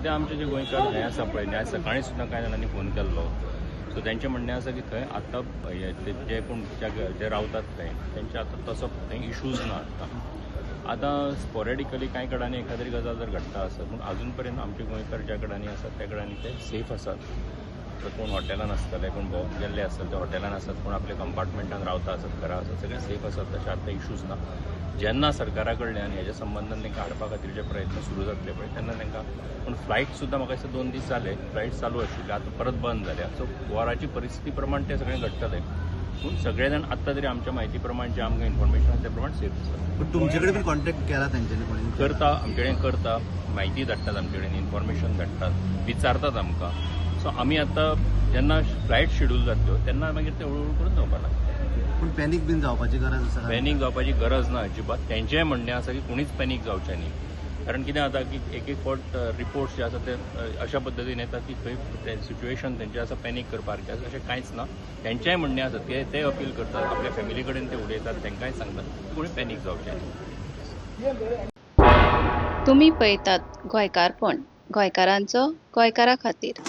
ते आमचे जे गोंयकार हें आसा पळय न्ही, आज सकाळीं सुद्दां कांय जाणांनी फोन केल्लो. सो तेंचें म्हणणें आसा की थंय आतां जे कोण जे रावतात थंय तेंचे आतां तसो थंय इश्यूज ना आतां स्पॉरेडिकली कांय कडांनी एखादी गजाल जर घडटा आसत पूण अजून पर्यंत आमचे गोंयकार ज्या कडांनी आसात त्या कडांनी ते सेफ आसात. तर कोण हॉटेलान आसतले, कोण भोंवंक गेल्ले आसतले, ते हॉटेलान आसात, कोण आपल्या कंपार्टमेंटान रावता आसत, घरा आसत, सगळे सेफ आसात. तशें आतां इश्यूज ना. जेन्ना सरकारा कडल्यान हेज्या संबंदान तांकां हाडपा खातीरचे प्रयत्न सुरू जातले पळय तेन्ना तांकां पूण फ्लायट सुद्दां म्हाका दिसता 2 दीस जाले फ्लायट चालू आशिल्ली, आतां परत बंद जाल्या. सो वॉराची परिस्थिती प्रमाण तें सगळें घडटलें. पूण सगळे जाण आत्तां तरी आमच्या म्हायती प्रमाण जे आमकां इन्फॉर्मेशन आसा त्या प्रमाण सेफ आसात. पण तुमचे कडेन कॉन्टॅक्ट केला तेंच्यांनी कोणी? करता, आमचे कडेन करता, म्हायती धाडटात, आमचे कडेन इन्फॉर्मेशन धाडटात, विचारतात आमकां. सो आमी आतां जेन्ना फ्लायट शेड्यूल जातल्यो तेन्ना मागीर ते हळूहळू करून जावपा लागता. पूण पॅनीक बीन जावपाची गरज आसा? पॅनीक जावपाची गरज ना अजिबात. तेंचेंय म्हणणें आसा की कोणीच पॅनीक जावचें न्ही. कारण कितें जाता की एक फावट रिपोर्ट्स जे आसा ते अशा पद्दतीन येता की थंय सिच्युएशन तेंचें आसा पॅनीक करपाक अशें कांयच ना. तेंचेंय म्हणणें आसा ते अपील करतात, आपल्या फॅमिली कडेन ते उलयतात, तेंकांय सांगतात कोणी पॅनीक जावचें न्ही. तुम्ही पळयतात गोंयकारपण, गोंयकारांचो गोंयकारा खातीर.